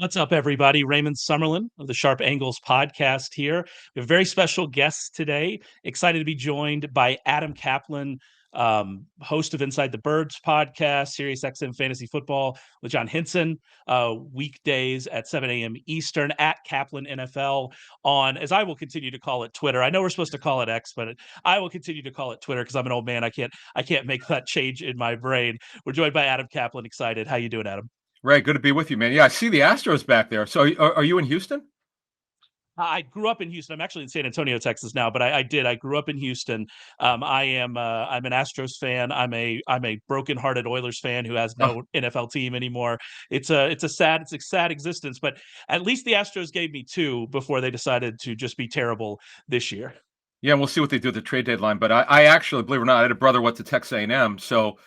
What's up, everybody? Raymond Summerlin of the Sharp Angles podcast here. We have very special guests today. Excited to be joined by Adam Caplan, host of Inside the Birds podcast, SiriusXM Fantasy Football with John Henson, weekdays at 7 a.m. Eastern at Caplan NFL on, as I will continue to call it, Twitter. I know we're supposed to call it X, but I will continue to call it Twitter because I'm an old man. I can't make that change in my brain. We're joined by Adam Caplan. Excited. How you doing, Adam? Right, good to be with you, man. Yeah, I see the Astros back there. So are you in Houston? I grew up in Houston. I'm actually in San Antonio, Texas now, but I did. I grew up in Houston. I'm an Astros fan. I'm a broken-hearted Oilers fan who has Oh, no NFL team anymore. It's a sad existence, but at least the Astros gave me two before they decided to just be terrible this year. yeah, we'll see what they do at the trade deadline. But I actually, believe it or not, I had a brother went to Texas A&M. So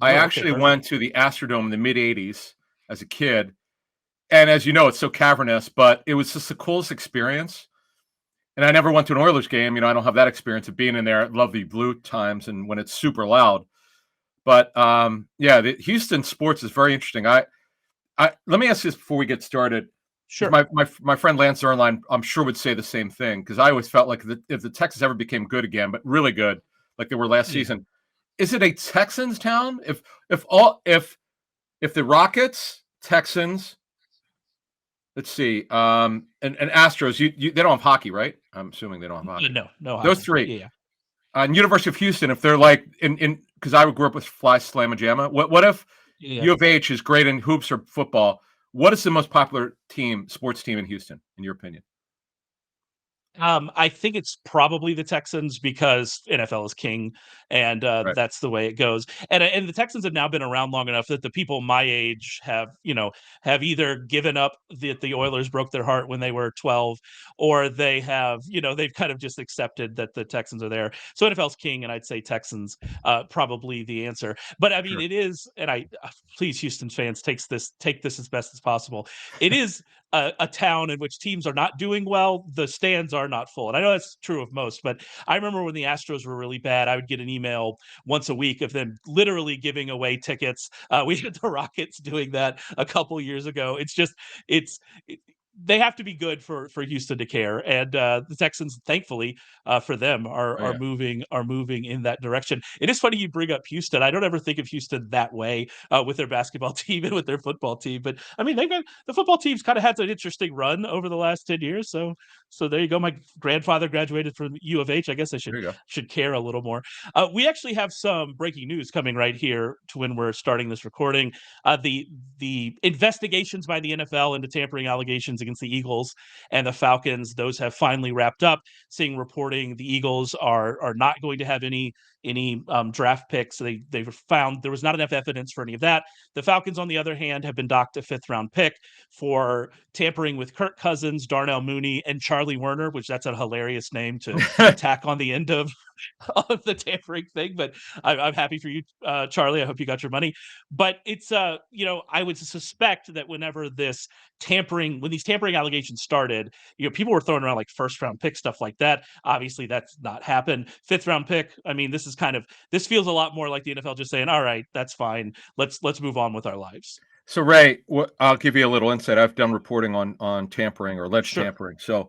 I Oh, okay, actually perfect. went to the Astrodome in the mid-'80s as a kid. And as you know, it's so cavernous, but it was just the coolest experience. And I never went to an Oilers game. I don't have that experience of being in there at lovely blue times and when it's super loud. But yeah, the Houston sports is very interesting. Let me ask you this before we get started. Sure. My friend Lance Zernline, I'm sure, would say the same thing, because I always felt like if the Texans ever became good again, but really good, like they were last season, is it a Texans town? If the Rockets, Texans, let's see, and Astros, they don't have hockey, right? I'm assuming they don't have hockey. No, Those hockey. three. Yeah. And University of Houston, if they're like in because I grew up with Fly Slamma Jamma. What if U of H is great in hoops or football? What is the most popular sports team in Houston, in your opinion? I think it's probably the Texans because NFL is king, and Right. that's the way it goes. And the Texans have now been around long enough that the people my age have either given up that the Oilers broke their heart when they were 12, or they've kind of just accepted that the Texans are there. So NFL's king, and I'd say Texans probably the answer. But I mean, Sure. it is, and please, Houston fans, take this as best as possible. It is a town in which teams are not doing well, the stands are not full. And I know that's true of most, but I remember when the Astros were really bad, I would get an email once a week of them literally giving away tickets. We had the Rockets doing that a couple years ago. It's they have to be good for Houston to care, and the Texans, thankfully for them, Oh, are yeah. moving in that direction. It is funny you bring up Houston. I don't ever think of Houston that way with their basketball team and with their football team, but I mean the football team's kind of had an interesting run over the last 10 years. So there you go. My grandfather graduated from U of H. I guess I There you go. should care a little more. We actually have some breaking news coming right here to when we're starting this recording. The investigations by the NFL into tampering allegations against the Eagles and the Falcons, those have finally wrapped up. Seeing reporting the Eagles are not going to have any draft picks. They've found there was not enough evidence for any of that. The Falcons, on the other hand, have been docked a 5th round pick for tampering with Kirk Cousins, Darnell Mooney, and Charlie Woerner, which that's a hilarious name to tack on the end of the tampering thing. But I'm happy for you, Charlie. I hope you got your money. But it's I would suspect that when these tampering allegations started, people were throwing around like 1st round pick stuff like that. Obviously, that's not happened. 5th round pick. I mean, this feels a lot more like the NFL just saying, "All right, that's fine. Let's move on with our lives." So Ray, I'll give you a little insight. I've done reporting on tampering or alleged Sure. tampering. So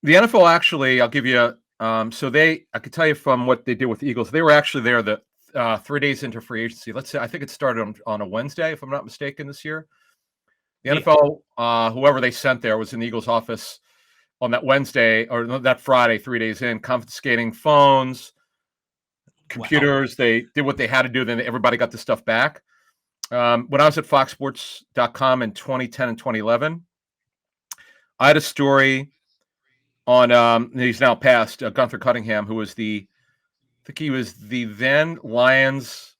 the NFL actually, I'll give you. I could tell you from what they did with the Eagles. They were actually there the 3 days into free agency. Let's say I think it started on a Wednesday, if I'm not mistaken, this year. The NFL, whoever they sent there, was in the Eagles office on that Wednesday or that Friday, 3 days in, confiscating phones, computers. Wow. They did what they had to do. Then everybody got the stuff back. When I was at foxsports.com in 2010 and 2011, I had a story on, he's now passed, Gunther Cunningham, who was I think he was the then Lions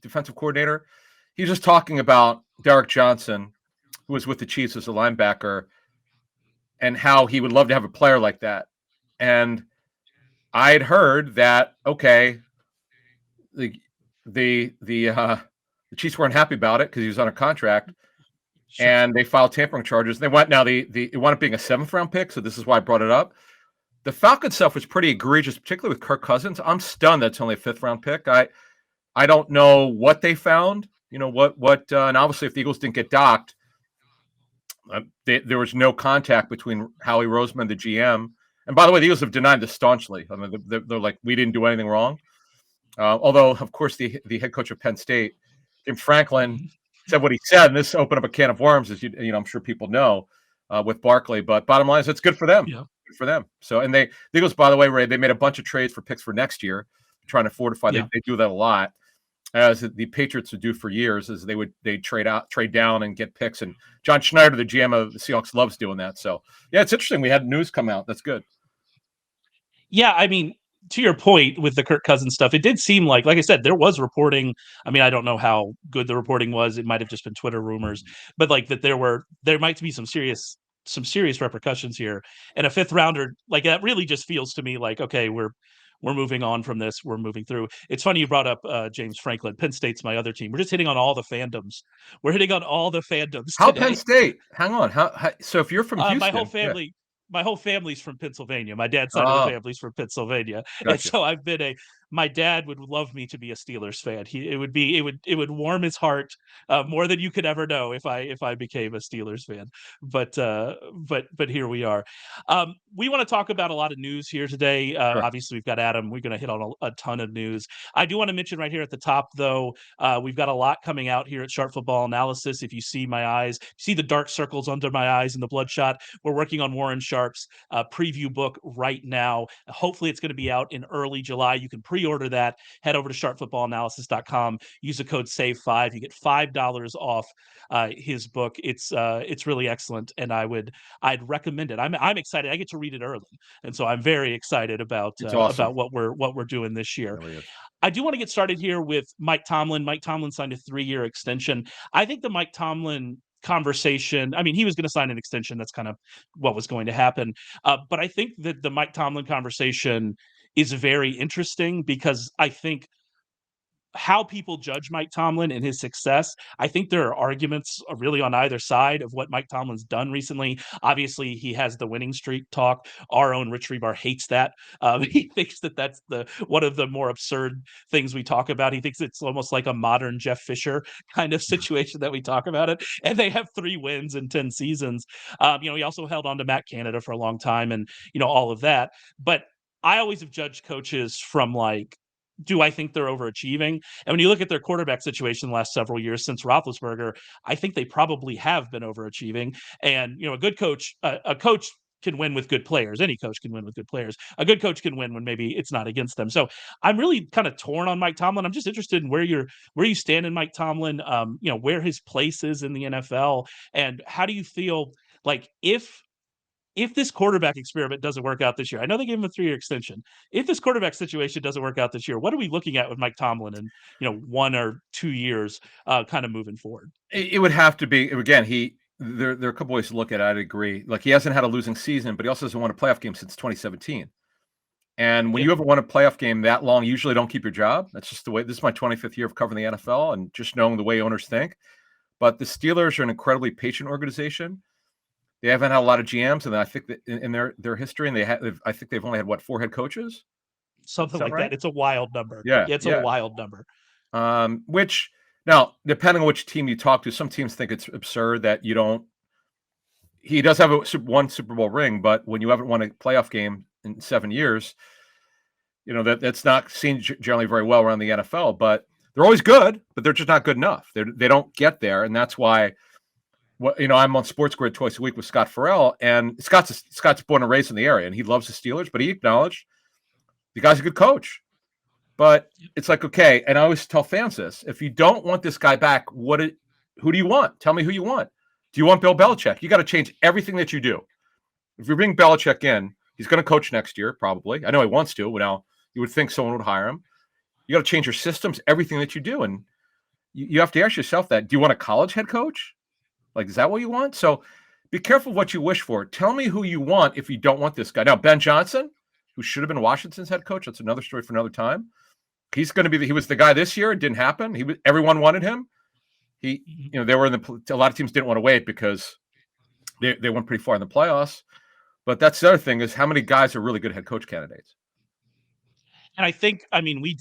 defensive coordinator. He was just talking about Derek Johnson, who was with the Chiefs as a linebacker, and how he would love to have a player like that. And I had heard that, okay, the Chiefs weren't happy about it because he was on a contract, Sure. and they filed tampering charges. They went it wound up being a 7th round pick, so this is why I brought it up. The Falcons stuff was pretty egregious, particularly with Kirk Cousins. I'm stunned that's only a 5th round pick. I don't know what they found, and obviously if the Eagles didn't get docked, there was no contact between Howie Roseman, the GM, and by the way, the Eagles have denied this staunchly. I mean, they're like, we didn't do anything wrong. Although, of course, the head coach of Penn State, Jim Franklin, said what he said, and this opened up a can of worms, as I'm sure people know, with Barkley. But bottom line is, it's good for them. Yeah. Good for them. So, and the Eagles, by the way, Ray, they made a bunch of trades for picks for next year, trying to fortify. Yeah. They do that a lot, as the Patriots would do for years, is they trade down and get picks. And John Schneider, the GM of the Seahawks, loves doing that. So, yeah, it's interesting. We had news come out. That's good. Yeah, I mean, to your point with the Kirk Cousins stuff, it did seem like I said, there was reporting. I mean, I don't know how good the reporting was. It might have just been Twitter rumors, but like that there might be some serious repercussions here. And a fifth rounder, like that really just feels to me like, okay, we're moving on from this. We're moving through. It's funny you brought up James Franklin. Penn State's my other team. We're just hitting on all the fandoms. We're hitting on all the fandoms How today. Penn State? Hang on. How so if you're from Houston, my whole family. Yeah. My whole family's from Pennsylvania. My dad's side of the family's from Pennsylvania, Gotcha. and so I've been my dad would love me to be a Steelers fan. It would warm his heart more than you could ever know if I became a Steelers fan. But here we are. We want to talk about a lot of news here today. Sure. Obviously, we've got Adam. We're going to hit on a ton of news. I do want to mention right here at the top, though, we've got a lot coming out here at Sharp Football Analysis. If you see my eyes, see the dark circles under my eyes and the bloodshot, we're working on Warren Sharp's preview book right now. Hopefully, it's going to be out in early July. You can pre-order that. Head over to sharpfootballanalysis.com. Use the code SAVE5. You get $5 off his book. It's really excellent, and I'd recommend it. I'm excited. I get to read it early, and so I'm very excited about awesome. about what we're doing this year. Really is. I do want to get started here with Mike Tomlin. Mike Tomlin signed a 3-year extension. I think the Mike Tomlin conversation, I mean, he was going to sign an extension. That's kind of what was going to happen. But I think that the Mike Tomlin conversation is very interesting because I think how people judge Mike Tomlin and his success, I think there are arguments really on either side of what Mike Tomlin's done recently. Obviously, he has the winning streak talk. Our own Rich Rebar hates that. He thinks that that's one of the more absurd things we talk about. He thinks it's almost like a modern Jeff Fisher kind of situation that we talk about it. And they have 3 wins in 10 seasons. He also held on to Matt Canada for a long time and, all of that. But I always have judged coaches from like, do I think they're overachieving? And when you look at their quarterback situation the last several years since Roethlisberger, I think they probably have been overachieving. And, a good coach, a coach can win with good players. Any coach can win with good players. A good coach can win when maybe it's not against them. So I'm really kind of torn on Mike Tomlin. I'm just interested in where you stand in Mike Tomlin, where his place is in the NFL, and how do you feel like if this quarterback experiment doesn't work out this year? I know they gave him a 3-year extension. If this quarterback situation doesn't work out this year, what are we looking at with Mike Tomlin in 1 or 2 years, kind of moving forward? It would have to be, again, there are a couple ways to look at it. I'd agree. Like, he hasn't had a losing season, but he also hasn't won a playoff game since 2017. And when you haven't won a playoff game that long, you usually don't keep your job. That's just the way. This is my 25th year of covering the NFL and just knowing the way owners think. But the Steelers are an incredibly patient organization. They haven't had a lot of GMs, and I think that in their history, and I think they've only had 4 head coaches, something like that. It's a wild number. Yeah, it's a wild number. Which now, depending on which team you talk to, some teams think it's absurd that you don't. He does have one Super Bowl ring, but when you haven't won a playoff game in 7 years, that's not seen generally very well around the NFL. But they're always good, but they're just not good enough. They don't get there, and that's why. I'm on SportsGrid twice a week with Scott Farrell, and Scott's born and raised in the area, and he loves the Steelers, but he acknowledged the guy's a good coach. But it's like, okay, and I always tell fans this: if you don't want this guy back, who do you want? Tell me who you want. Do you want Bill Belichick? You got to change everything that you do. If you bring Belichick in, he's going to coach next year, probably. I know he wants to. But now you would think someone would hire him. You got to change your systems, everything that you do, and you have to ask yourself that: do you want a college head coach? Like, is that what you want? So be careful what you wish for. Tell me who you want if you don't want this guy. Now, Ben Johnson, who should have been Washington's head coach, that's another story for another time. He's going to be he was the guy this year. It didn't happen. Everyone wanted him. They were a lot of teams didn't want to wait because they went pretty far in the playoffs. But that's the other thing is how many guys are really good head coach candidates. And I think, we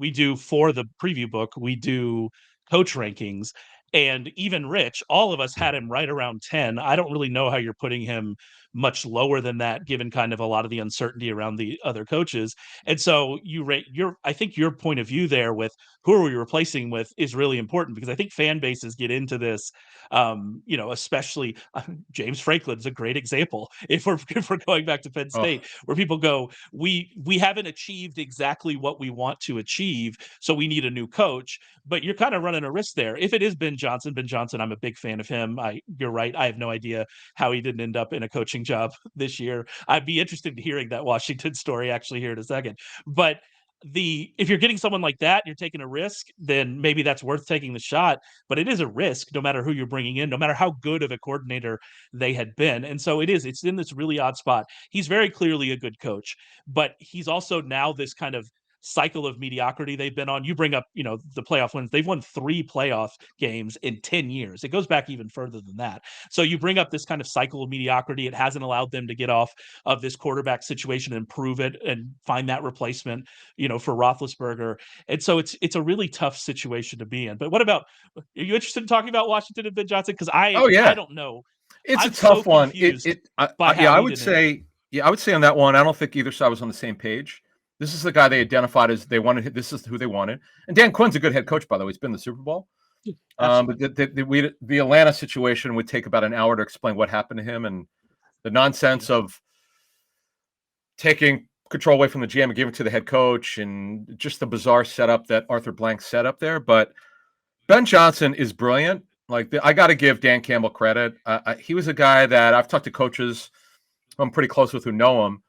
do for the preview book, we do coach rankings. And even Rich, all of us had him right around 10. I don't really know how you're putting him much lower than that, given kind of a lot of the uncertainty around the other coaches. And so you rate I think your point of view there with who are we replacing with is really important, because I think fan bases get into this, especially James Franklin's a great example. If we're going back to Penn State, where people go, we haven't achieved exactly what we want to achieve, so we need a new coach. But you're kind of running a risk there. If it is Ben Johnson, I'm a big fan of him. You're right. I have no idea how he didn't end up in a coaching job this year. I'd be interested in hearing that Washington story actually here in a second. But if you're getting someone like that, you're taking a risk, then maybe that's worth taking the shot. But it is a risk, no matter who you're bringing in, no matter how good of a coordinator they had been. And so it's in this really odd spot. He's very clearly a good coach, but he's also now this kind of cycle of mediocrity they've been on. You bring up, the playoff wins. They've won 3 playoff games in 10 years. It goes back even further than that. So you bring up this kind of cycle of mediocrity. It hasn't allowed them to get off of this quarterback situation and prove it and find that replacement, for Roethlisberger. And so it's a really tough situation to be in. But what about, are you interested in talking about Washington and Ben Johnson? Because I don't know. It's I'm a tough so one. I would say on that one, I don't think either side was on the same page. This is the guy they identified as they wanted. This is who they wanted. And Dan Quinn's a good head coach, by the way. He's been in the Super Bowl. But the Atlanta situation would take about an hour to explain what happened to him and the nonsense of taking control away from the GM and giving it to the head coach, and just the bizarre setup that Arthur Blank set up there. But Ben Johnson is brilliant. I got to give Dan Campbell credit. He was a guy that I've talked to coaches I'm pretty close with who know him.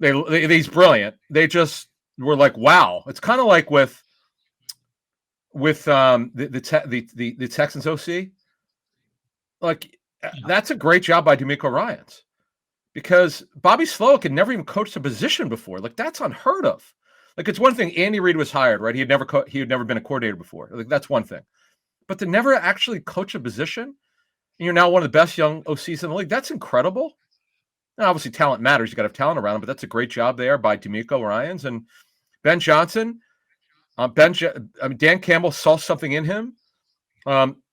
He's brilliant. They just were like, wow. It's kind of like with the Texans OC. That's a great job by DeMeco Ryans, because Bobby Slowick had never even coached a position before. That's unheard of. It's one thing Andy Reid was hired, right? He had never been a coordinator before. That's one thing. But to never actually coach a position, and you're now one of the best young OCs in the league, that's incredible. Now, obviously, talent matters. You got to have talent around him, but that's a great job there by DeMeco Ryans. And Ben Johnson. Dan Campbell saw something in him.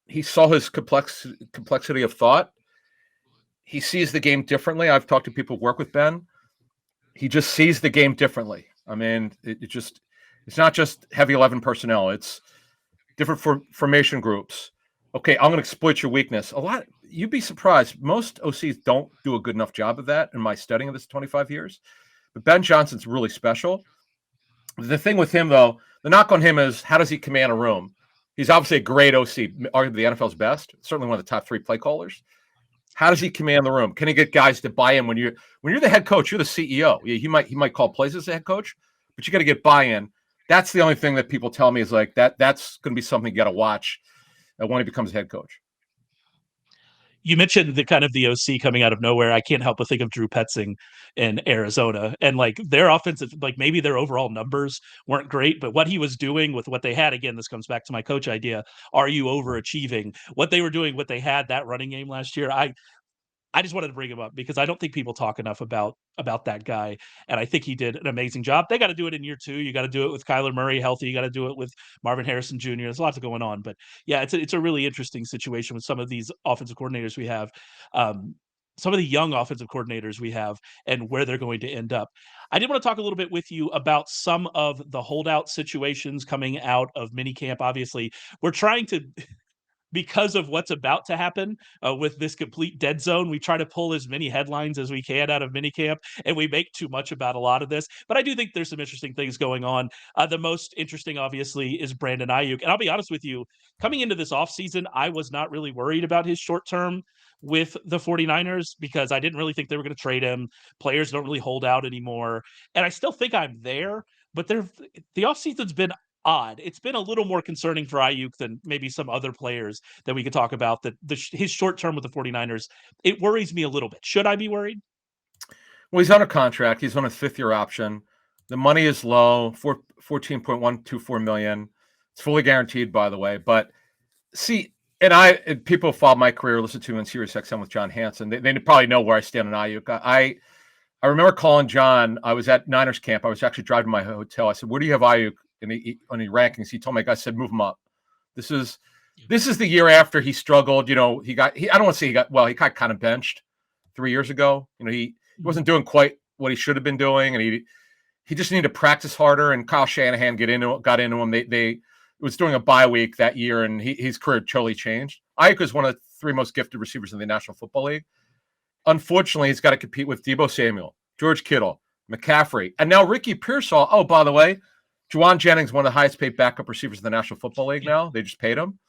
He saw his complexity of thought. He sees the game differently. I've talked to people who work with Ben. He just sees the game differently. I mean, it's not just heavy 11 personnel. It's different formation groups. Okay, I'm going to exploit your weakness. You'd be surprised. Most OCs don't do a good enough job of that in my studying of this 25 years. But Ben Johnson's really special. The thing with him, though, the knock on him is, how does he command a room? He's obviously a great OC, arguably the NFL's best, certainly one of the top 3 play callers. How does he command the room? Can he get guys to buy in? When you're the head coach, you're the CEO. Yeah, he might call plays as a head coach, but you got to get buy-in. That's the only thing that people tell me is that's going to be something you got to watch when he becomes a head coach. You mentioned the kind of the OC coming out of nowhere. I can't help but think of Drew Petzing in Arizona, and their offensive, maybe their overall numbers weren't great, but what he was doing with what they had, again, this comes back to my coach idea. Are you overachieving? What they were doing, what they had, that running game last year, I just wanted to bring him up because I don't think people talk enough about that guy. And I think he did an amazing job. They got to do it in year 2. You got to do it with Kyler Murray healthy. You got to do it with Marvin Harrison Jr. There's lots going on. But yeah, it's a really interesting situation with some of these offensive coordinators we have, some of the young offensive coordinators we have, and where they're going to end up. I did want to talk a little bit with you about some of the holdout situations coming out of minicamp. Obviously, we're trying to because of what's about to happen with this complete dead zone, we try to pull as many headlines as we can out of minicamp, and we make too much about a lot of this. But I do think there's some interesting things going on. The most interesting, obviously, is Brandon Aiyuk. And I'll be honest with you, coming into this offseason, I was not really worried about his short term with the 49ers because I didn't really think they were going to trade him. Players don't really hold out anymore. And I still think I'm there, but the offseason's been odd. It's been a little more concerning for Aiyuk than maybe some other players that we could talk about. That his short term with the 49ers, it worries me a little bit. Should I be worried? Well, he's under contract. He's on his 5th-year option. The money is low, $14.124 million. It's fully guaranteed, by the way. But see, and people follow my career, listen to me on SiriusXM with John Hansen. They probably know where I stand on Aiyuk. I remember calling John. I was at Niners camp. I was actually driving to my hotel. I said, "Where do you have Aiyuk on the rankings?" He told me, I said, "Move him up." This is the year after he struggled. I don't want to say he got kind of benched 3 years ago. He wasn't doing quite what he should have been doing, and he just needed to practice harder. And Kyle Shanahan got into him. They was doing a bye week that year, and his career totally changed. Aiyuk is one of the 3 most gifted receivers in the National Football League. Unfortunately, he's got to compete with Deebo Samuel, George Kittle, McCaffrey, and now Ricky Pearsall. Oh, by the way, Juwan Jennings, one of the highest paid backup receivers in the National Football League now. They just paid him.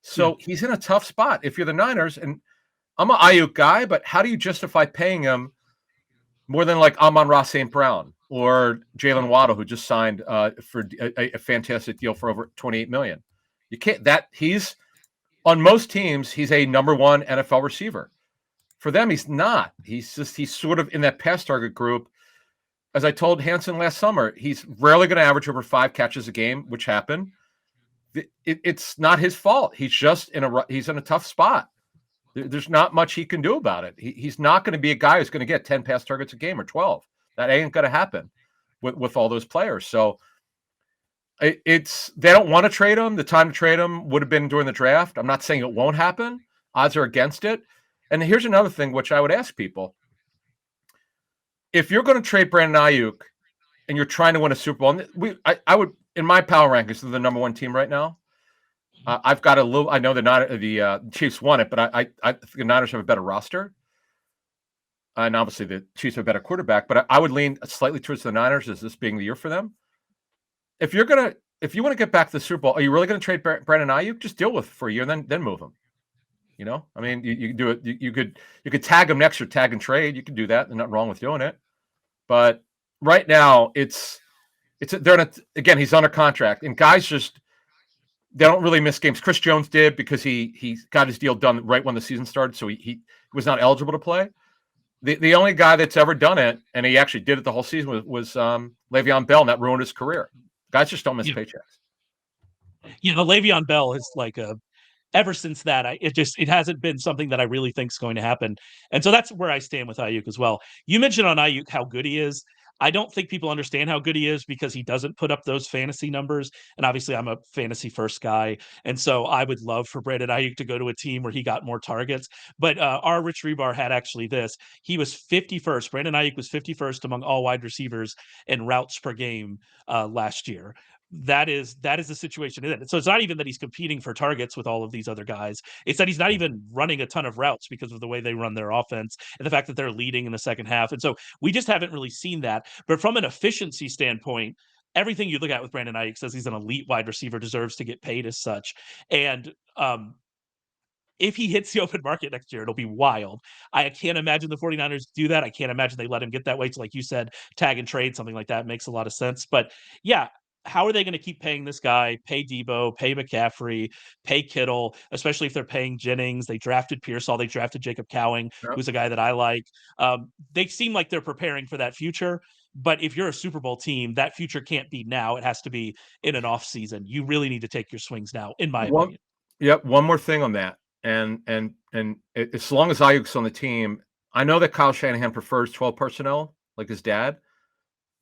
So he's in a tough spot if you're the Niners. And I'm an Aiyuk guy, but how do you justify paying him more than like Amon-Ra St. Brown or Jalen Waddle, who just signed for a fantastic deal for over $28 million? You can't. He's on most teams, he's a number 1 NFL receiver. For them, he's not. He's sort of in that pass target group. As I told Haason last summer, he's rarely going to average over 5 catches a game, which happened. It's not his fault. He's just in a tough spot. There's not much he can do about it. He's not going to be a guy who's going to get 10 pass targets a game or 12. That ain't going to happen with all those players. So they don't want to trade him. The time to trade him would have been during the draft. I'm not saying it won't happen. Odds are against it. And here's another thing which I would ask people. If you're going to trade Brandon Aiyuk and you're trying to win a Super Bowl, I would, in my power rankings, they're the number 1 team right now. I've got I know the Chiefs won it, but I think the Niners have a better roster. And obviously the Chiefs have a better quarterback, but I would lean slightly towards the Niners as this being the year for them. If you want to get back to the Super Bowl, are you really going to trade Brandon Aiyuk? Just deal with it for a year and then move him. I mean, you can do it. You could tag him next or tag and trade. You can do that. There's nothing wrong with doing it. But right now, again, he's under contract, and guys they don't really miss games. Chris Jones did because he got his deal done right when the season started, so he was not eligible to play. The only guy that's ever done it, and he actually did it the whole season, was Le'Veon Bell, and that ruined his career. Guys just don't miss paychecks. Le'Veon Bell is like ever since that, it hasn't been something that I really think is going to happen. And so that's where I stand with Aiyuk as well. You mentioned on Aiyuk how good he is. I don't think people understand how good he is because he doesn't put up those fantasy numbers. And obviously I'm a fantasy first guy. And so I would love for Brandon Aiyuk to go to a team where he got more targets. But our Rich Rebar had actually this. He was 51st. Brandon Aiyuk was 51st among all wide receivers in routes per game last year. That is the situation in it. So it's not even that he's competing for targets with all of these other guys. It's that he's not even running a ton of routes because of the way they run their offense and the fact that they're leading in the second half. And so we just haven't really seen that. But from an efficiency standpoint, everything you look at with Brandon Aiyuk says he's an elite wide receiver, deserves to get paid as such. And if he hits the open market next year, it'll be wild. I can't imagine the 49ers do that. I can't imagine they let him get that way. So like you said, tag and trade, something like that makes a lot of sense. But yeah, how are they going to keep paying this guy, pay Deebo, pay McCaffrey, pay Kittle, especially if they're paying Jennings? They drafted Pearsall. They drafted Jacob Cowing, who's a guy that I like. They seem like they're preparing for that future. But if you're a Super Bowl team, that future can't be now. It has to be in an off season. You really need to take your swings now, in my opinion. Yep. One more thing on that. And as long as Aiyuk's on the team, I know that Kyle Shanahan prefers 12 personnel, like his dad.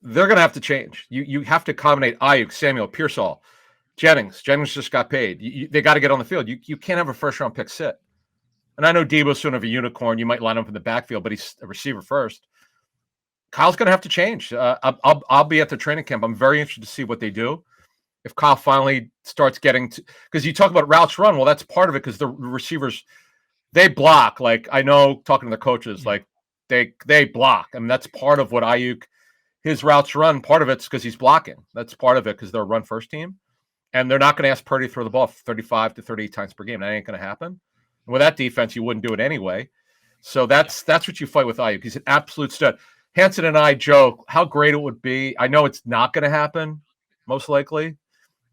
They're going to have to change. You have to accommodate Aiyuk, Samuel, Pearsall, Jennings. Jennings just got paid. They got to get on the field. You can't have a first-round pick sit. And I know Deebo's sort of a unicorn. You might line up in the backfield, but he's a receiver first. Kyle's going to have to change. I'll be at the training camp. I'm very interested to see what they do. If Kyle finally starts getting to – because you talk about routes run. Well, that's part of it because the receivers, they block. Like, I know talking to the coaches, like they block. I mean, that's part of what Aiyuk – his routes run, part of it's because he's blocking. That's part of it because they're a run-first team. And they're not going to ask Purdy to throw the ball 35 to 38 times per game. That ain't going to happen. And with that defense, you wouldn't do it anyway. So that's what you fight with Aiyuk. He's an absolute stud. Hanson and I joke how great it would be. I know it's not going to happen, most likely.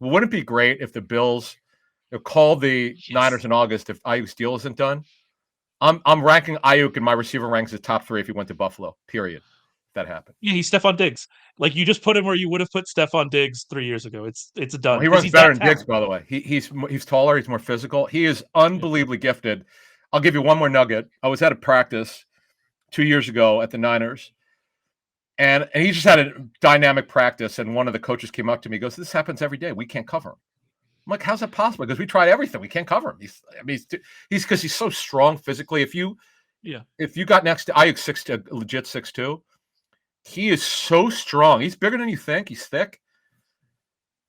But wouldn't it be great if the Bills call the Niners in August if Aiyuk's deal isn't done? I'm ranking Aiyuk in my receiver ranks as top 3 if he went to Buffalo, period. That happened. Yeah, he's Stephon Diggs. Like you just put him where you would have put Stephon Diggs 3 years ago. It's done. Well, he runs better than Diggs, by the way. He's taller. He's more physical. He is unbelievably gifted. I'll give you one more nugget. I was at a practice 2 years ago at the Niners, and he just had a dynamic practice. And one of the coaches came up to me, and goes, "This happens every day. We can't cover him." I'm like, how's that possible? Because we tried everything. We can't cover him. He's because he's so strong physically. If you got next to Aiyuk 6'2", legit 6'2", he is so strong. He's bigger than you think. He's thick.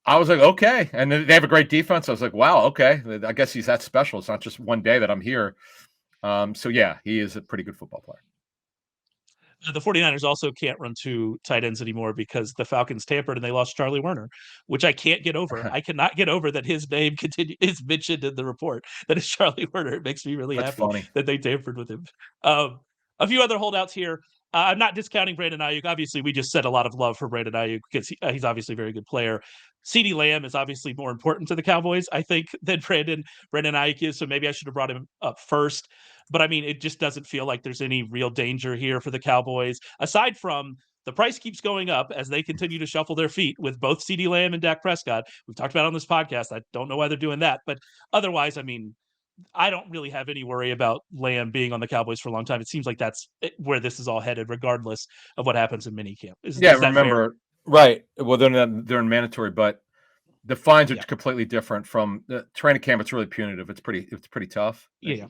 I was like, okay. And then they have a great defense. I was like, wow, okay. I guess he's that special. It's not just one day that I'm here. So yeah, he is a pretty good football player. The 49ers also can't run two tight ends anymore because the Falcons tampered and they lost Charlie Woerner, which I can't get over. I cannot get over that his name is mentioned in the report. That is Charlie Woerner. It makes me really That's happy funny. that they tampered with him. A few other holdouts here. I'm not discounting Brandon Aiyuk. Obviously, we just said a lot of love for Brandon Aiyuk because he's obviously a very good player. CeeDee Lamb is obviously more important to the Cowboys, I think, than Brandon Aiyuk is. So maybe I should have brought him up first. But I mean, it just doesn't feel like there's any real danger here for the Cowboys, aside from the price keeps going up as they continue to shuffle their feet with both CeeDee Lamb and Dak Prescott. We've talked about it on this podcast. I don't know why they're doing that. But otherwise, I mean, I don't really have any worry about Lamb being on the Cowboys for a long time. It seems like that's where this is all headed, regardless of what happens in minicamp. Is that fair? Right. Well, they're in mandatory, but the fines are completely different from the training camp. It's really punitive. It's pretty tough. Yeah.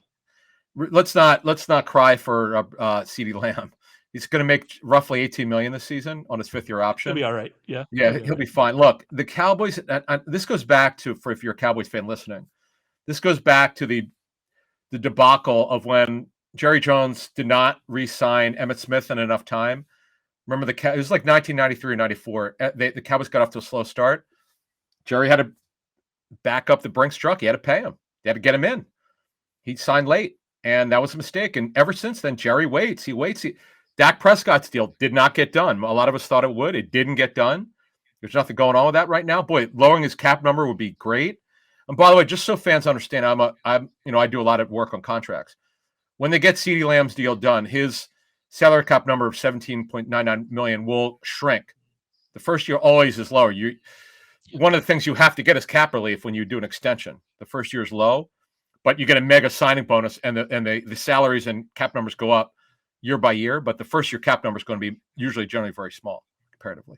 Let's not cry for CeeDee Lamb. He's going to make roughly $18 million this season on his fifth-year option. He'll be all right. Yeah, he'll be fine. Look, the Cowboys. This goes back to, if you're a Cowboys fan listening, this goes back to the debacle of when Jerry Jones did not re-sign Emmitt Smith in enough time. Remember it was like 1993 or 94. The Cowboys got off to a slow start. Jerry had to back up the Brinks truck. He had to pay him. They had to get him in. He signed late. And that was a mistake. And ever since then, Jerry waits. He waits. Dak Prescott's deal did not get done. A lot of us thought it would. It didn't get done. There's nothing going on with that right now. Boy, lowering his cap number would be great. And by the way, just so fans understand, I do a lot of work on contracts. When they get CeeDee Lamb's deal done, his salary cap number of $17.99 million will shrink. The first year always is lower. One of the things you have to get is cap relief when you do an extension. The first year is low. But you get a mega signing bonus, and the salaries and cap numbers go up year by year. But the first year cap number is going to be generally very small comparatively.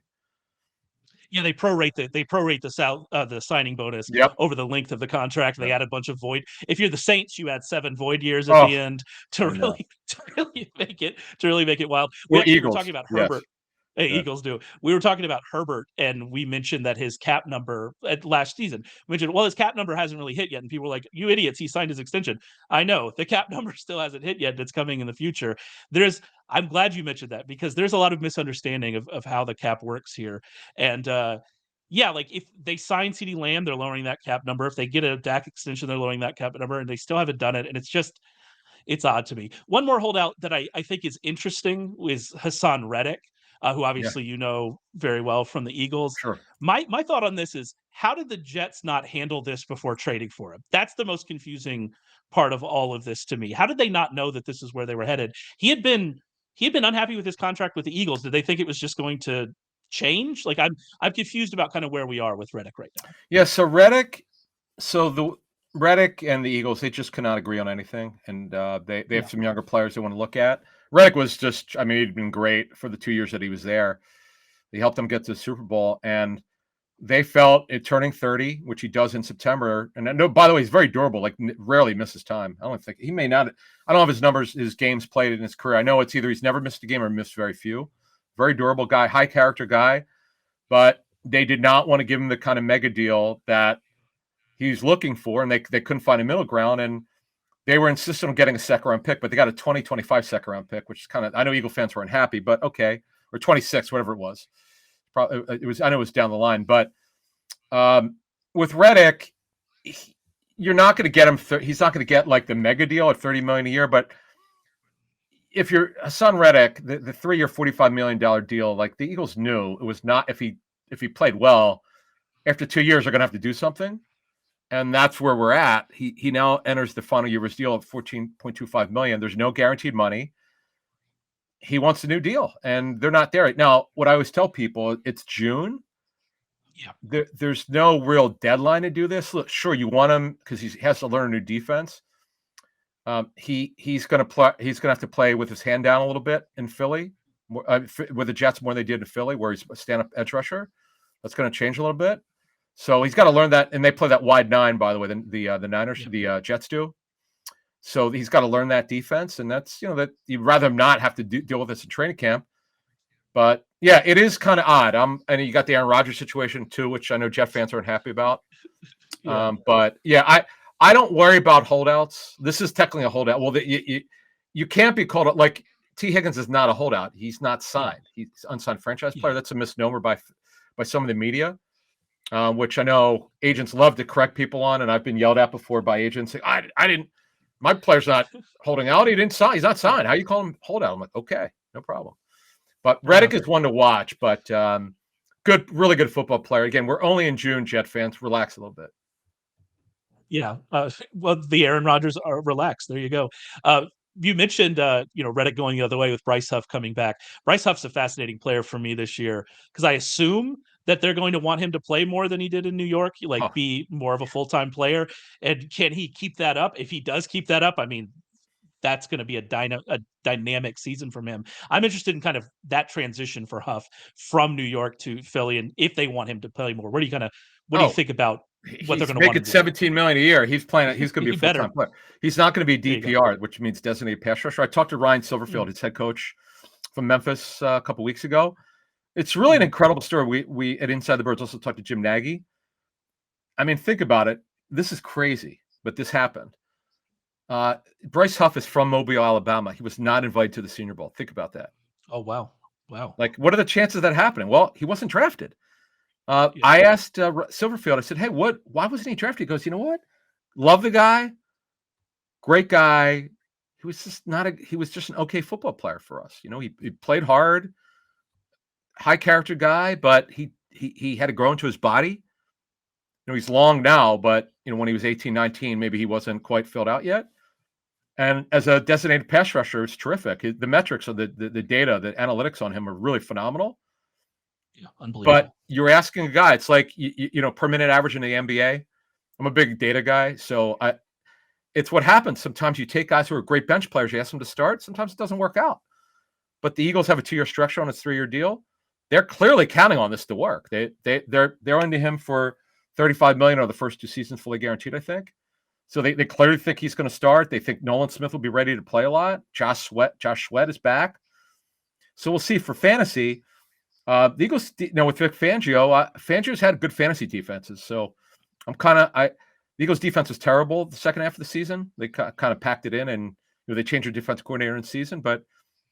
Yeah, they prorate the signing bonus over the length of the contract. They add a bunch of void. If you're the Saints, you add 7 void years at the end to really make it wild. We were talking about Herbert. Eagles do. We were talking about Herbert, and we mentioned that his cap number last season. We mentioned, his cap number hasn't really hit yet, and people were like, "You idiots! He signed his extension." I know the cap number still hasn't hit yet. It's coming in the future. I'm glad you mentioned that because there's a lot of misunderstanding of how the cap works here, and like if they sign CeeDee Lamb, they're lowering that cap number. If they get a Dak extension, they're lowering that cap number, and they still haven't done it, and it's odd to me. One more holdout that I think is interesting is Haason Reddick. Who obviously you know very well from the Eagles. Sure. My thought on this is, how did the Jets not handle this before trading for him? That's the most confusing part of all of this to me. How did they not know that this is where they were headed? He had been unhappy with his contract with the Eagles. Did they think it was just going to change? Like I'm confused about kind of where we are with Reddick right now. Yeah, so Reddick and the Eagles, they just cannot agree on anything, and they have some younger players they want to look at. Reddick was he'd been great for the 2 years that he was there. He helped them get to the Super Bowl, and they felt it turning 30, which he does in September. And no, by the way, he's very durable, like rarely misses time. I don't think he may not. I don't have his numbers, his games played in his career. I know it's either he's never missed a game or missed very few. Very durable guy, high character guy, but they did not want to give him the kind of mega deal that he's looking for, and they couldn't find a middle ground. And they were insistent on getting a second-round pick, but they got a 2025 second-round pick, which is kind of, I know Eagle fans were unhappy, but okay, or 26, whatever it was. Probably it was. I know it was down the line, but with Reddick, you're not going to get him. He's not going to get like the mega deal at $30 million a year. But if you're Haason Reddick, the 3-year $45 million deal, like the Eagles knew it was not. If he played well, after 2 years, they're going to have to do something. And that's where we're at. He now enters the final year of his deal at $14.25 million. There's no guaranteed money. He wants a new deal, and they're not there right now. What I always tell people, it's June. Yeah, there's no real deadline to do this. Look, sure, you want him because he has to learn a new defense. He's going to play. He's going to have to play with his hand down a little bit in Philly, with the Jets more than they did in Philly, where he's a stand-up edge rusher. That's going to change a little bit. So he's got to learn that, and they play that wide 9, by the way. The Niners, Yeah. the Jets do. So he's got to learn that defense, and that's that you'd rather him not have to deal with this in training camp. But yeah, it is kind of odd. And you got the Aaron Rodgers situation too, which I know Jet fans aren't happy about. Yeah. But yeah, I don't worry about holdouts. This is technically a holdout. Well, you can't be called like T. Higgins is not a holdout. He's not signed. He's unsigned franchise player. That's a misnomer by some of the media, which I know agents love to correct people on, and I've been yelled at before by agents saying, I didn't. My player's not holding out. He didn't sign. He's not signed. How you call him holdout? I'm like, okay, no problem. But Reddick is one to watch. But really good football player. Again, we're only in June. Jet fans, relax a little bit. Yeah. Well, the Aaron Rodgers are relaxed. There you go. You mentioned, Reddick going the other way with Bryce Huff coming back. Bryce Huff's a fascinating player for me this year because I assume that they're going to want him to play more than he did in New York, be more of a full-time player. And can he keep that up? If he does keep that up, I mean, that's going to be a dynamic season from him. I'm interested in kind of that transition for Huff from New York to Philly, and if they want him to play more. What do you think about what they're going to want to do? $17 million a year. He's playing. He's going to be a full-time player. He's not going to be DPR, which means designated pass rusher. I talked to Ryan Silverfield, his head coach from Memphis, a couple weeks ago. It's really an incredible story. We at Inside the Birds also talked to Jim Nagy. I mean, think about it. This is crazy, but this happened. Bryce Huff is from Mobile, Alabama. He was not invited to the Senior Bowl. Think about that. Oh, wow. Like, what are the chances of that happening? Well, he wasn't drafted. I asked Silverfield, I said, hey, why wasn't he drafted? He goes, you know what? Love the guy. Great guy. He was just an okay football player for us. He played hard, high character guy, but he had to grow into his body. He's long now, but when he was 18, 19, maybe he wasn't quite filled out yet. And as a designated pass rusher, it's terrific. The metrics of the data, the analytics on him are really phenomenal. Yeah, unbelievable. But you're asking a guy, it's like, per minute average in the NBA. I'm a big data guy. So it's what happens. Sometimes you take guys who are great bench players, you ask them to start. Sometimes it doesn't work out. But the Eagles have a 2-year structure on a 3-year deal. They're clearly counting on this to work. They're into him for $35 million over the first 2 seasons, fully guaranteed, I think. So they clearly think he's going to start. They think Nolan Smith will be ready to play a lot. Josh Sweat is back. So we'll see. For fantasy, the Eagles, with Vic Fangio, Fangio's had good fantasy defenses. So the Eagles defense was terrible the second half of the season. They kind of packed it in, and they changed their defense coordinator in season. But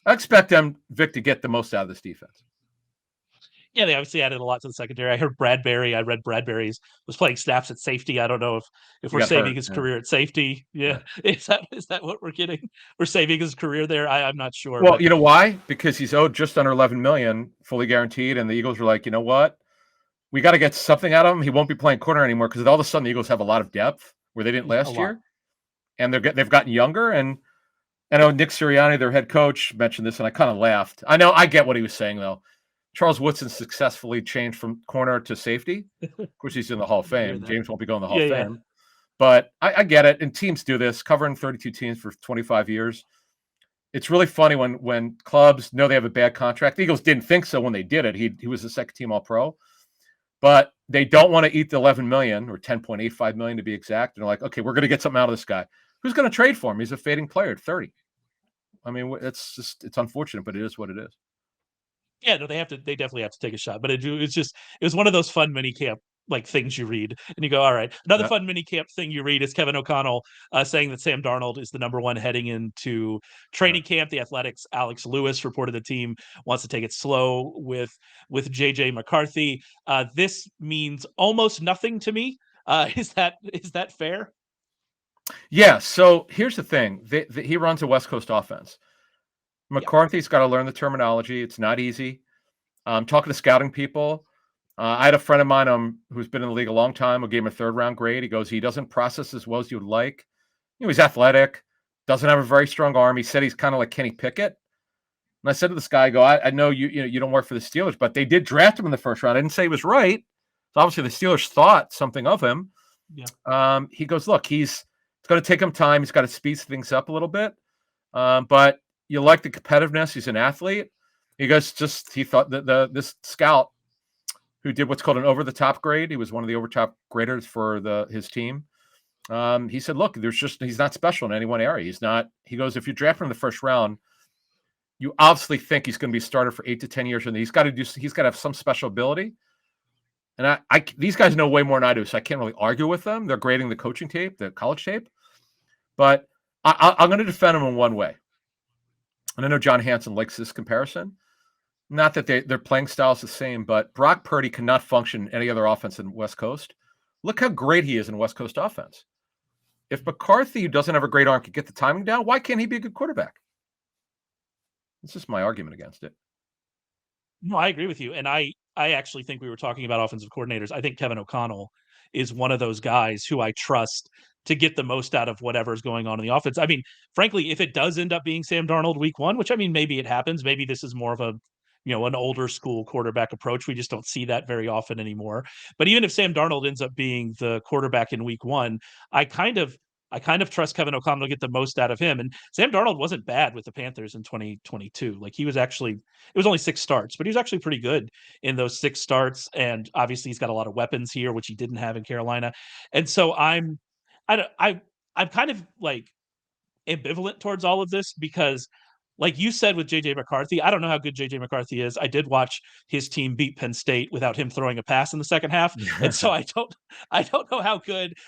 I expect Vic, to get the most out of this defense. Yeah, they obviously added a lot to the secondary. I read Bradbury's was playing snaps at safety. I don't know if we're saving his career at safety. Yeah. Is that what we're getting? We're saving his career there? I'm not sure. Well, you know why? Because he's owed just under $11 million, fully guaranteed, and the Eagles were like, you know what? We got to get something out of him. He won't be playing corner anymore because all of a sudden the Eagles have a lot of depth where they didn't last year, and they've gotten younger. And I know Nick Sirianni, their head coach, mentioned this, and I kind of laughed. I get what he was saying though. Charles Woodson successfully changed from corner to safety. Of course, he's in the Hall of Fame. James won't be going to the Hall of Fame. But I get it. And teams do this, covering 32 teams for 25 years. It's really funny when clubs know they have a bad contract. The Eagles didn't think so when they did it. He was the second-team All-Pro. But they don't want to eat the $11 million, or $10.85 million to be exact. And they're like, okay, we're going to get something out of this guy. Who's going to trade for him? He's a fading player at 30. I mean, it's unfortunate, but it is what it is. Yeah, no, they definitely have to take a shot. But it was one of those fun minicamp things you read, and you go, all right. Another fun minicamp thing you read is Kevin O'Connell saying that Sam Darnold is the number one heading into training camp. The Athletic's Alex Lewis reported the team wants to take it slow with JJ McCarthy. This means almost nothing to me. Is that fair? Yeah. So here's the thing: he runs a West Coast offense. McCarthy's got to learn the terminology. It's not easy. Talking to scouting people, I had a friend of mine who's been in the league a long time who gave him a 3rd-round grade. He goes, he doesn't process as well as you would like. He's athletic, doesn't have a very strong arm. He said he's kind of like Kenny Pickett. And I said to this guy, I know you don't work for the Steelers, but they did draft him in the 1st round. I didn't say he was right. So obviously the Steelers thought something of him. Yeah. He goes, look, it's going to take him time. He's got to speed things up a little bit. But you like the competitiveness. He's an athlete. He goes, he thought that this scout who did what's called an over-the-top grade. He was one of the over-top graders for his team. He said, look, he's not special in any one area. He goes, if you draft him in the first round, you obviously think he's going to be a starter for 8 to 10 years, and he's got to have some special ability. And these guys know way more than I do, so I can't really argue with them. They're grading the coaching tape, the college tape. But I'm going to defend him in one way. And I know John Hanson likes this comparison. Not that their playing style is the same, but Brock Purdy cannot function in any other offense in West Coast. Look how great he is in West Coast offense. If McCarthy, who doesn't have a great arm, could get the timing down, why can't he be a good quarterback? It's just my argument against it. No, I agree with you. And I actually think we were talking about offensive coordinators. I think Kevin O'Connell is one of those guys who I trust to get the most out of whatever's going on in the offense. I mean, frankly, if it does end up being Sam Darnold week 1, which I mean, maybe it happens. Maybe this is more of a, an older school quarterback approach. We just don't see that very often anymore. But even if Sam Darnold ends up being the quarterback in week 1, I kind of trust Kevin O'Connell to get the most out of him. And Sam Darnold wasn't bad with the Panthers in 2022. Like, it was only 6 starts, but he was actually pretty good in those 6 starts. And obviously he's got a lot of weapons here, which he didn't have in Carolina. And so I'm kind of like ambivalent towards all of this because, like you said with JJ McCarthy, I don't know how good JJ McCarthy is. I did watch his team beat Penn State without him throwing a pass in the second half. And so I don't know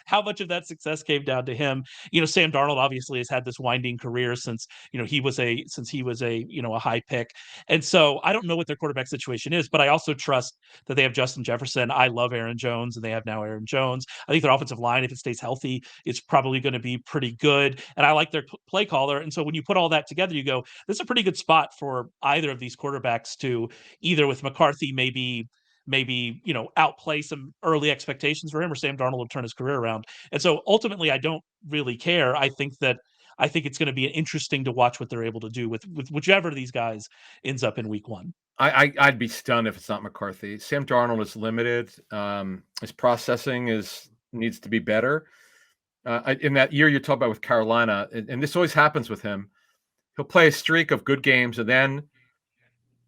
how much of that success came down to him. Sam Darnold obviously has had this winding career since he was a a high pick. And so I don't know what their quarterback situation is, but I also trust that they have Justin Jefferson. I love Aaron Jones, and they have now Aaron Jones. I think their offensive line, if it stays healthy, is probably going to be pretty good. And I like their play caller. And so when you put all that together, you go, this is a pretty good spot for either of these quarterbacks to either with McCarthy maybe outplay some early expectations for him, or Sam Darnold will turn his career around. And so ultimately, I don't really care. I think it's going to be interesting to watch what they're able to do with whichever of these guys ends up in week 1. I'd be stunned if it's not McCarthy. Sam Darnold is limited. His processing needs to be better. In that year you talk about with Carolina, and this always happens with him, he'll play a streak of good games, and then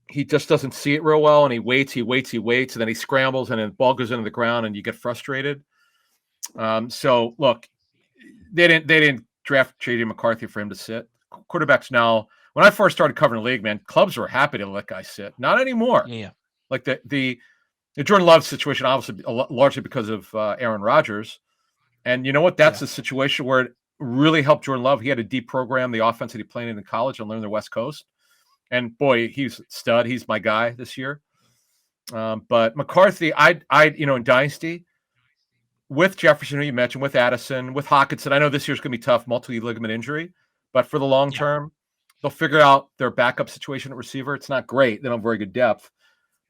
he just doesn't see it real well, and he waits, and then he scrambles, and then the ball goes into the ground, and you get frustrated. So look, they didn't draft J.J. McCarthy for him to sit. Quarterbacks now, when I first started covering the league, man, clubs were happy to let guys sit. Not anymore. Yeah. Like the Jordan Love situation, obviously largely because of Aaron Rodgers. And you know what? That's a situation where it really helped Jordan Love. He had to deprogram the offense that he played in college and learn the West Coast. And boy, he's a stud. He's my guy this year. But McCarthy, in Dynasty, with Jefferson, who you mentioned, with Addison, with Hockenson, I know this year's going to be tough, multi-ligament injury. But for the long term, they'll figure out their backup situation at receiver. It's not great. They don't have very good depth.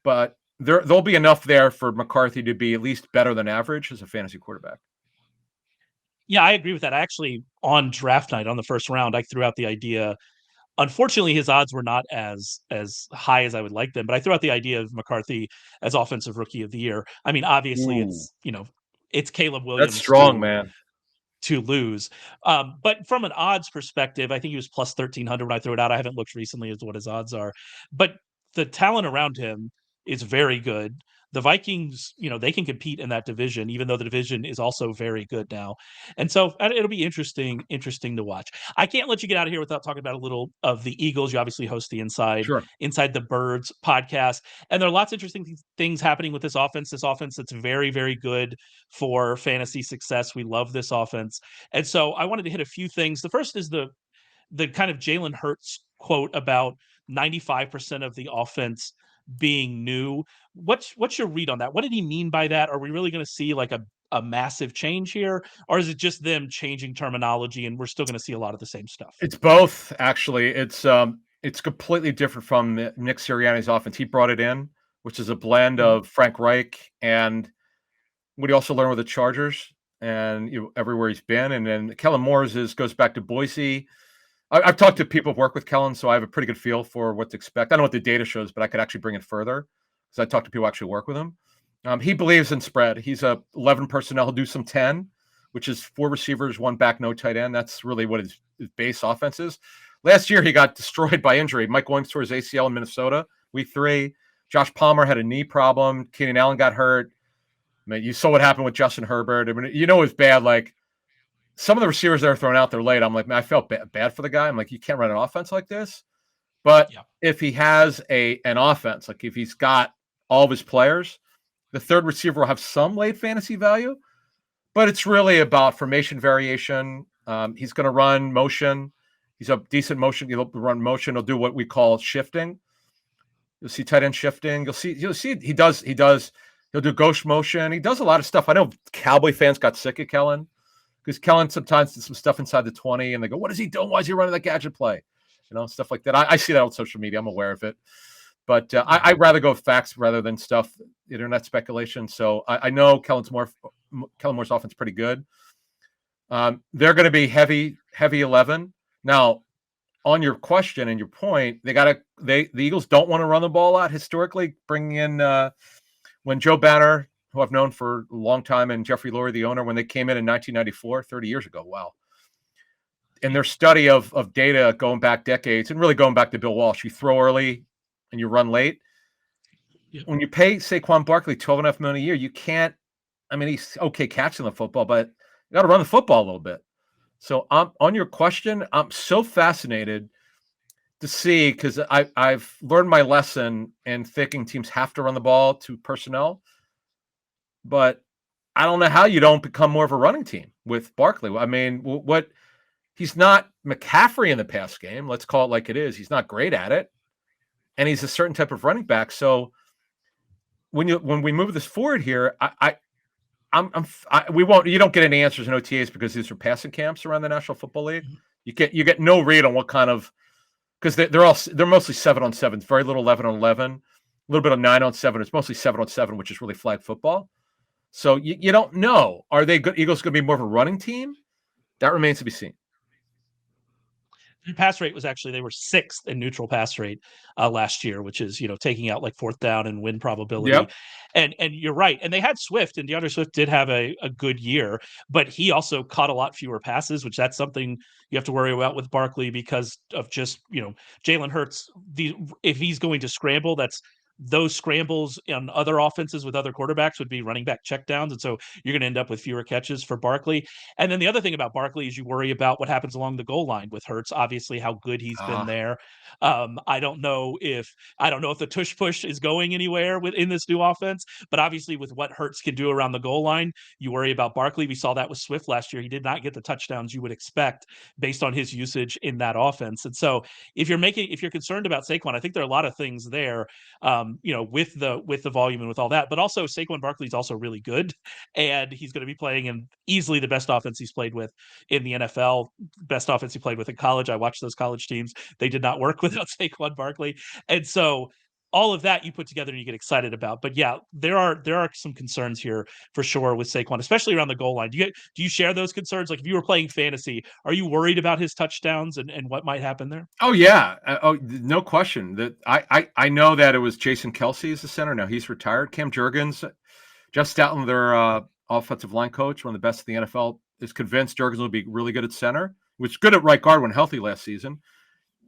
But there'll be enough there for McCarthy to be at least better than average as a fantasy quarterback. Yeah, I agree with that. Actually, on draft night, on the first round, I threw out the idea. Unfortunately, his odds were not as high as I would like them, but I threw out the idea of McCarthy as offensive rookie of the year. I mean, obviously, it's Caleb Williams. That's strong, man. To lose. But from an odds perspective, I think he was plus 1,300 when I threw it out. I haven't looked recently as to what his odds are. But the talent around him is very good. The Vikings, they can compete in that division, even though the division is also very good now. And so it'll be interesting to watch. I can't let you get out of here without talking about a little of the Eagles. You obviously host the Inside the Birds podcast. And there are lots of interesting things happening with this offense that's very, very good for fantasy success. We love this offense. And so I wanted to hit a few things. The first is the kind of Jalen Hurts quote about 95% of the offense being new. What's your read on that? What did he mean by that? Are we really going to see like a massive change here, or is it just them changing terminology and we're still going to see a lot of the same stuff? It's both, actually. It's completely different from Nick Sirianni's offense. He brought it in, which is a blend of Frank Reich and what he also learned with the Chargers and everywhere he's been. And then Kellen Moore's goes back to Boise. I've talked to people who work with Kellen, so I have a pretty good feel for what to expect. I don't know what the data shows, but I could actually bring it further because I talk to people who actually work with him. He believes in spread. He's 11 personnel. He'll do some 10, which is 4 receivers, 1 back, no tight end. That's really what his base offense is. Last year, he got destroyed by injury. Mike Williams tore his ACL in Minnesota, week 3. Josh Palmer had a knee problem. Keenan Allen got hurt. I mean, you saw what happened with Justin Herbert. I mean, it's bad. Like some of the receivers that are thrown out there late, I'm like, man, I felt bad for the guy. I'm like, you can't run an offense like this. But if he has an offense, like if he's got all of his players, the third receiver will have some late fantasy value. But it's really about formation variation. He's going to run motion. He's a decent motion. He'll run motion. He'll do what we call shifting. You'll see tight end shifting. You'll see he does. He'll do ghost motion. He does a lot of stuff. I know Cowboy fans got sick of Kellen because Kellen sometimes did some stuff inside the 20 and they go, what is he doing? Why is he running that gadget play? Stuff like that. I see that on social media. I'm aware of it. But I'd rather go with facts rather than stuff, internet speculation. So I know Kellen Moore's offense pretty good. They're going to be heavy 11. Now, on your question and your point, the Eagles don't want to run the ball out historically, bringing in when Joe Banner, who I've known for a long time, and Jeffrey Lurie, the owner, when they came in 1994, 30 years ago. Wow. In their study of data going back decades and really going back to Bill Walsh, you throw early and you run late. Yep. When you pay Saquon Barkley $12.5 million a year, you can't. I mean, he's okay catching the football, but you got to run the football a little bit. So on your question, I'm so fascinated to see because I've learned my lesson in thinking teams have to run the ball to personnel, but I don't know how you don't become more of a running team with Barkley. I mean, what? He's not McCaffrey in the pass game. Let's call it like it is. He's not great at it, and he's a certain type of running back. So when we move this forward here, we won't. You don't get any answers in OTAs because these are passing camps around the National Football League. You get no read on what kind of because they're mostly 7-on-7, very little 11-on-11, a little bit of 9-on-7. It's mostly 7-on-7, which is really flag football. So you don't know. Are they good? Eagles going to be more of a running team? That remains to be seen. Their pass rate was actually, they were 6th in neutral pass rate last year, which is, taking out like fourth down and win probability. Yep. And you're right. And they had Swift, and DeAndre Swift did have a good year, but he also caught a lot fewer passes, which that's something you have to worry about with Barkley because of just, Jalen Hurts. If he's going to scramble, those scrambles on other offenses with other quarterbacks would be running back checkdowns. And so you're going to end up with fewer catches for Barkley. And then the other thing about Barkley is you worry about what happens along the goal line with Hurts, obviously how good he's been there. I don't know if the tush push is going anywhere in this new offense, but obviously with what Hurts can do around the goal line, you worry about Barkley. We saw that with Swift last year. He did not get the touchdowns you would expect based on his usage in that offense. And so if you're concerned about Saquon, I think there are a lot of things there. With the volume and with all that, but also Saquon Barkley is also really good, and he's going to be playing in easily the best offense he's played with in the NFL, best offense he played with in college. I watched those college teams; they did not work without Saquon Barkley, and so all of that you put together and you get excited about. But yeah, there are some concerns here for sure with Saquon, especially around the goal line. Do you share those concerns? Like if you were playing fantasy, are you worried about his touchdowns and what might happen there? Oh yeah. No question that I know that it was Jason Kelsey as the center. Now he's retired. Cam Jurgens, Jeff Stoutland, their offensive line coach, one of the best in the NFL, is convinced Jurgens will be really good at center, which is good at right guard when healthy last season.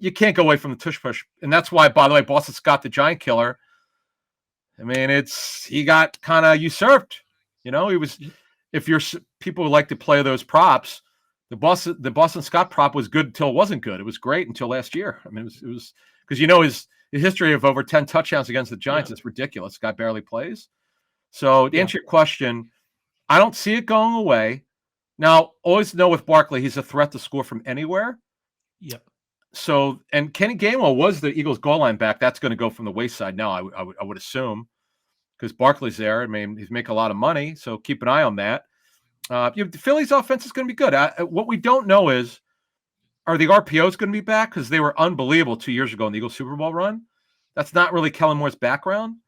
You can't go away from the tush push. And that's why, by the way, Boston Scott, the giant killer, I mean, he got kind of usurped. He was, if people would like to play those props, the Boston Scott prop was good until it wasn't good. It was great until last year. I mean, it was because, his history of over 10 touchdowns against the Giants is ridiculous. The guy barely plays. So to answer your question, I don't see it going away. Now, always know with Barkley, he's a threat to score from anywhere. Yep. So, and Kenny Gainwell was the Eagles' goal line back. That's going to go from the wayside now, I would assume, because Barkley's there. I mean, he's making a lot of money, so keep an eye on that. The Phillies' offense is going to be good. What we don't know is, are the RPOs going to be back? Because they were unbelievable 2 years ago in the Eagles Super Bowl run. That's not really Kellen Moore's background,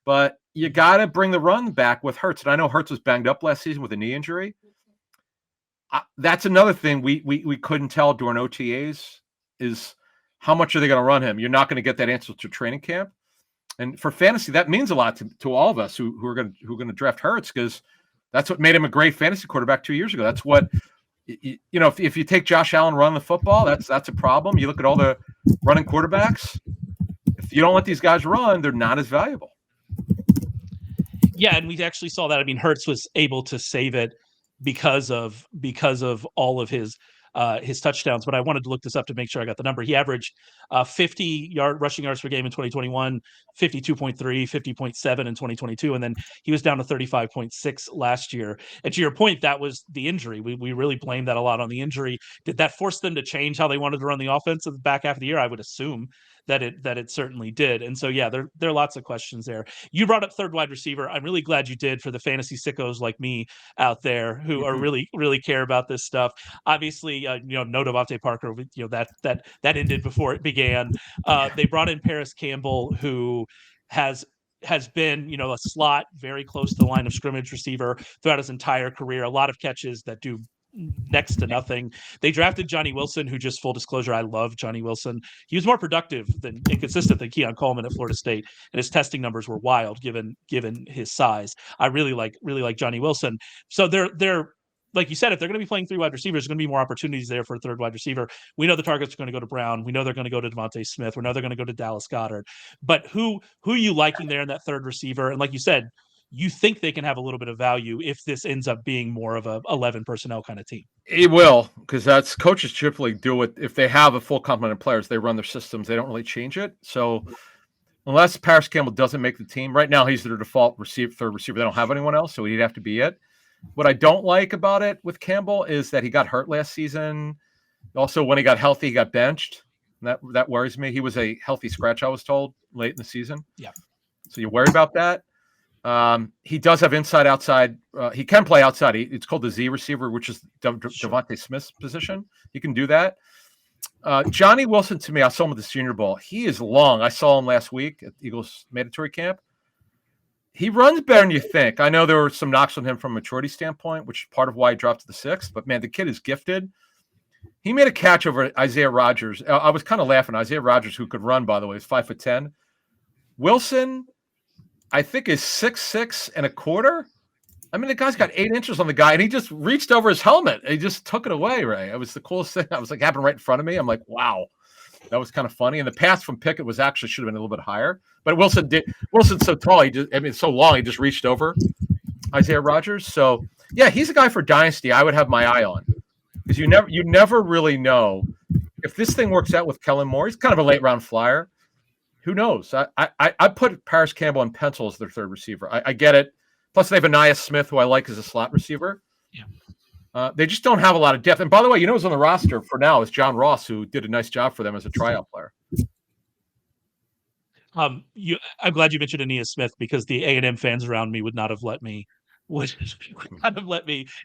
but you got to bring the run back with Hurts. And I know Hurts was banged up last season with a knee injury. That's another thing we couldn't tell during OTAs. Is how much are they going to run him? You're not going to get that answer to training camp. And for fantasy, that means a lot to all of us who are going to draft Hurts, because that's what made him a great fantasy quarterback 2 years ago. That's what, if you take Josh Allen run the football, that's a problem. You look at all the running quarterbacks. If you don't let these guys run, they're not as valuable. Yeah, and we actually saw that. I mean, Hurts was able to save it because of all of his touchdowns. But I wanted to look this up to make sure I got the number. He averaged 50 rushing yards per game in 2021, 52.3, 50.7 in 2022, and then he was down to 35.6 last year. And to your point, that was the injury. We really blamed that a lot on the injury. Did that force them to change how they wanted to run the offense in the back half of the year? I would assume that it certainly did. And so yeah, there are lots of questions there. You brought up third wide receiver. I'm really glad you did, for the fantasy sickos like me out there who are really care about this stuff. Obviously, no Devontae Parker. That ended before it began. They brought in Paris Campbell, who has been, a slot very close to the line of scrimmage receiver throughout his entire career. A lot of catches that do next to nothing. They drafted Johnny Wilson, who, just full disclosure, I love Johnny Wilson. He was more productive and consistent than Keon Coleman at Florida State, and his testing numbers were wild given his size. I really like Johnny Wilson. So they're like you said, if they're going to be playing three wide receivers, there's going to be more opportunities there for a third wide receiver. We know the targets are going to go to Brown. We know they're going to go to Devontae Smith. We know they're going to go to Dallas Goedert. But who are you liking there in that third receiver? And like you said, you think they can have a little bit of value if this ends up being more of a 11 personnel kind of team. It will, because that's coaches typically do it. If they have a full complement of players, they run their systems. They don't really change it. So unless Paris Campbell doesn't make the team, right now he's their default third receiver. They don't have anyone else, so he'd have to be it. What I don't like about it with Campbell is that he got hurt last season. Also, when he got healthy, he got benched. That worries me. He was a healthy scratch, I was told, late in the season. Yeah. So you worry about that. He does have inside, outside. He can play outside. It's called the Z receiver, which is Devontae Smith's position. He can do that. Johnny Wilson, to me, I saw him at the Senior Bowl. He is long. I saw him last week at Eagles mandatory camp. He runs better than you think. I know there were some knocks on him from a maturity standpoint, which is part of why he dropped to the 6th. But, man, the kid is gifted. He made a catch over Isaiah Rodgers. I was kind of laughing. Isaiah Rodgers, who could run, by the way, is 5'10". Wilson, I think, is 6'6" and a quarter. I mean, the guy's got 8 inches on the guy, and he just reached over his helmet. He just took it away, Ray. It was the coolest thing. I was like, happened right in front of me. I'm like, wow. That was kind of funny. And the pass from Pickett should have been a little bit higher. But Wilson's so tall, so long, he just reached over Isaiah Rodgers. So, yeah, he's a guy for Dynasty I would have my eye on. Because you never really know. If this thing works out with Kellen Moore, he's kind of a late-round flyer. Who knows? I put Paris Campbell and Pencil as their third receiver. I get it. Plus, they have Anaya Smith, who I like as a slot receiver. Yeah. They just don't have a lot of depth. And by the way, who's on the roster for now is John Ross, who did a nice job for them as a tryout player. I'm glad you mentioned Anaya Smith, because the A&M fans around me would not have let me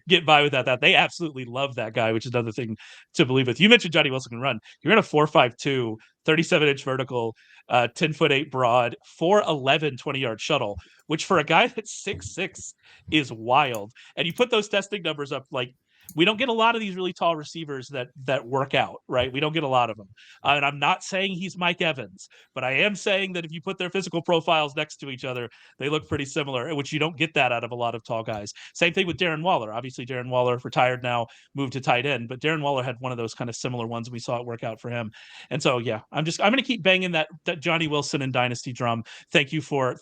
get by without that. They absolutely love that guy, which is another thing to believe with. You mentioned Johnny Wilson can run. You're in a 4.52, 37-inch vertical, 10'8" broad, 4'11", 20-yard shuttle, which for a guy that's 6'6" is wild. And you put those testing numbers up, like, we don't get a lot of these really tall receivers that work out, right? We don't get a lot of them. And I'm not saying he's Mike Evans, but I am saying that if you put their physical profiles next to each other, they look pretty similar, which you don't get that out of a lot of tall guys. Same thing with Darren Waller. Obviously, Darren Waller, retired now, moved to tight end, but Darren Waller had one of those kind of similar ones, and we saw it work out for him. And so, yeah, I'm going to keep banging that Johnny Wilson and Dynasty drum. Thank you for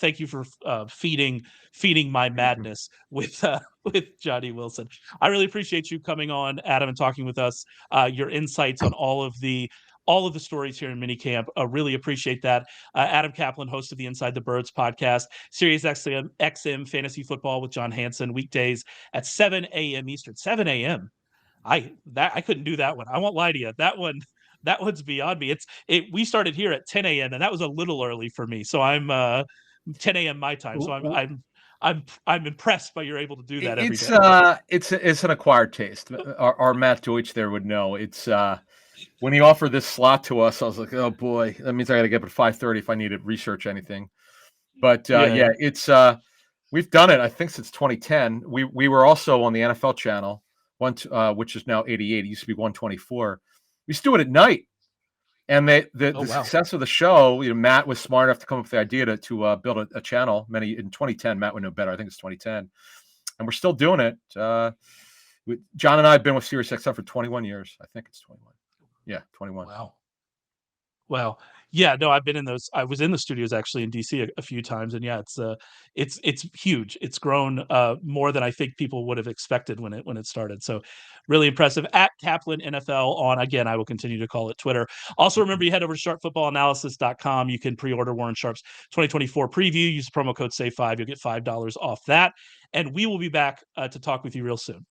feeding my madness with Johnny Wilson. I really appreciate you coming on, Adam, and talking with us. Your insights on all of the stories here in Minicamp. Really appreciate that. Adam Caplan, host of the Inside the Birds podcast, SiriusXM Fantasy Football with John Hansen, weekdays at 7 a.m. Eastern. 7 a.m. I couldn't do that one. I won't lie to you. That one's beyond me. We started here at 10 a.m. and that was a little early for me. So I'm 10 a.m. my time. So I'm impressed by you're able to do that every day. It's an acquired taste. Our Matt Deutsch there would know. It's when he offered this slot to us, I was like, oh boy, that means I got to get up at 5:30 if I need to research anything. But it's we've done it, I think, since 2010. We were also on the NFL channel, which is now 88. It used to be 124. We used to do it at night. And the success of the show, Matt was smart enough to come up with the idea to build a channel. In 2010, Matt would know better. I think it's 2010, and we're still doing it. John and I have been with SiriusXM for 21 years. I think it's 21. Yeah, 21. Wow. Well, yeah, no, I've been in those. I was in the studios actually in DC a few times, and yeah, it's huge. It's grown more than I think people would have expected when it started. So, really impressive. At Caplan NFL on, again, I will continue to call it Twitter. Also, remember you head over to sharpfootballanalysis.com. You can pre-order Warren Sharp's 2024 preview. Use the promo code SAVE5. You'll get $5 off that. And we will be back to talk with you real soon.